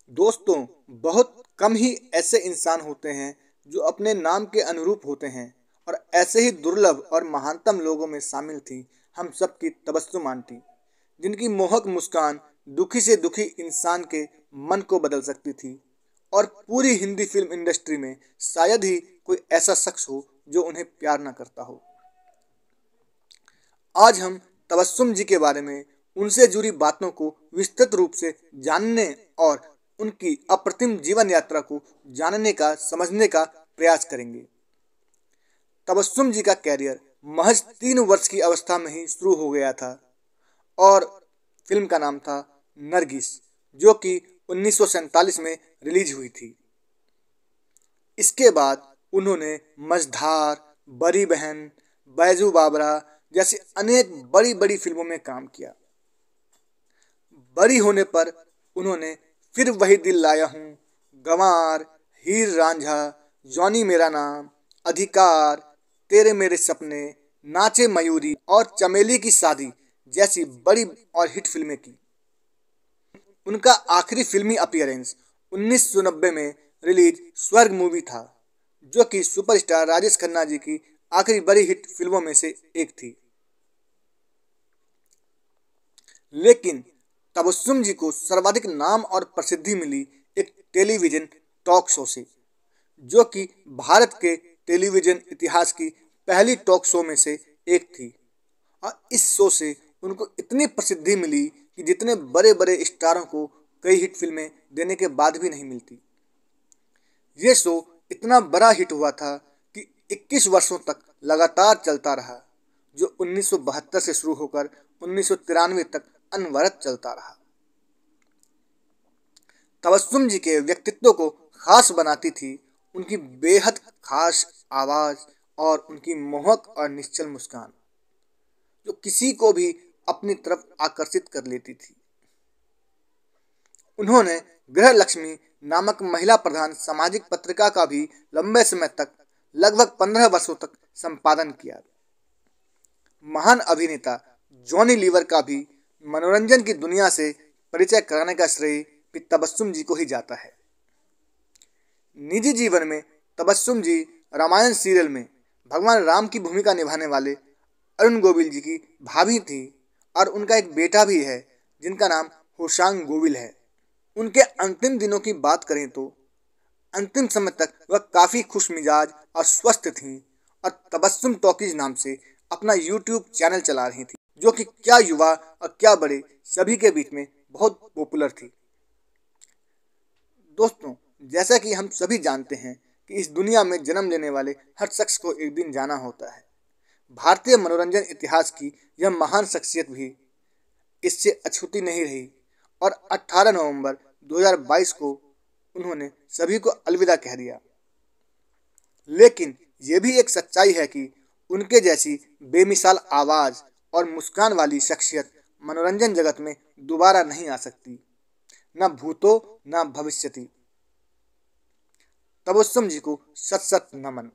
दोस्तों, बहुत कम ही ऐसे इंसान होते हैं जो अपने नाम के अनुरूप होते हैं और ऐसे ही दुर्लभ और महानतम लोगों में शामिल थी हम सब की तबस्सुम आंटी, जिनकी मोहक मुस्कान दुखी से दुखी इंसान के मन को बदल सकती थी और पूरी हिंदी फिल्म इंडस्ट्री में शायद ही कोई ऐसा शख्स हो जो उन्हें प्यार न करता हो। आज हम तबस्सुम जी के बारे में उनसे जुड़ी बातों को विस्तृत रूप से जानने और उनकी अप्रतिम जीवन यात्रा को जानने का समझने का प्रयास करेंगे। तबस्सुम जी का कैरियर महज 3 वर्ष की अवस्था में ही शुरू हो गया था और फिल्म का नाम था नरगिस, जो कि 1947 में रिलीज हुई थी। इसके बाद उन्होंने मझधार, बड़ी बहन, बैजू बावरा जैसी अनेक बड़ी बड़ी फिल्मों में काम किया। बड़ी होने पर उन्होंने फिर वही दिल लाया हूँ, गंवार, हीर रांझा, जॉनी मेरा नाम, अधिकार, तेरे मेरे सपने, नाचे मयूरी और चमेली की शादी जैसी बड़ी और हिट फिल्में की। उनका आखिरी फिल्मी अपीयरेंस 1990 में रिलीज स्वर्ग मूवी था, जो कि सुपरस्टार राजेश खन्ना जी की आखिरी बड़ी हिट फिल्मों में से एक थी। लेकिन तबस्सुम जी को सर्वाधिक नाम और प्रसिद्धि मिली एक टेलीविजन टॉक शो से, जो कि भारत के टेलीविजन इतिहास की पहली टॉक शो में से एक थी। और इस शो से उनको इतनी प्रसिद्धि मिली कि जितने बड़े बड़े स्टारों को कई हिट फिल्में देने के बाद भी नहीं मिलती। ये शो इतना बड़ा हिट हुआ था कि 21 वर्षों तक लगातार चलता रहा, जो 1972 से शुरू होकर 1993 तक अनवरत चलता रहा। तबस्सुम जी के व्यक्तित्व को खास बनाती थी उनकी बेहद खास आवाज और उनकी मोहक और निश्चल मुस्कान, जो किसी को भी अपनी तरफ आकर्षित कर लेती थी। उन्होंने गृह लक्ष्मी नामक महिला प्रधान सामाजिक पत्रिका का भी लंबे समय तक, लगभग 15 वर्षों तक संपादन किया। महान अभिनेता जॉनी लीवर का भी मनोरंजन की दुनिया से परिचय कराने का श्रेय भी तबस्सुम जी को ही जाता है। निजी जीवन में तबस्सुम जी रामायण सीरियल में भगवान राम की भूमिका निभाने वाले अरुण गोविल जी की भाभी थी और उनका एक बेटा भी है जिनका नाम होशांग गोविल है। उनके अंतिम दिनों की बात करें तो अंतिम समय तक वह काफ़ी खुश मिजाज और स्वस्थ थीं और तबस्सुम टॉकीज नाम से अपना यूट्यूब चैनल चला रही थी, जो कि क्या युवा और क्या बड़े सभी के बीच में बहुत पॉपुलर थी। दोस्तों, जैसा कि हम सभी जानते हैं कि इस दुनिया में जन्म लेने वाले हर शख्स को एक दिन जाना होता है। भारतीय मनोरंजन इतिहास की यह महान शख्सियत भी इससे अछूती नहीं रही और 18 नवंबर 2022 को उन्होंने सभी को अलविदा कह दिया। लेकिन ये भी एक सच्चाई है कि उनके जैसी बेमिसाल आवाज़ और मुस्कान वाली शख्सियत मनोरंजन जगत में दोबारा नहीं आ सकती, न भूतो न भविष्यति। तबस्सुम जी को सत सत नमन।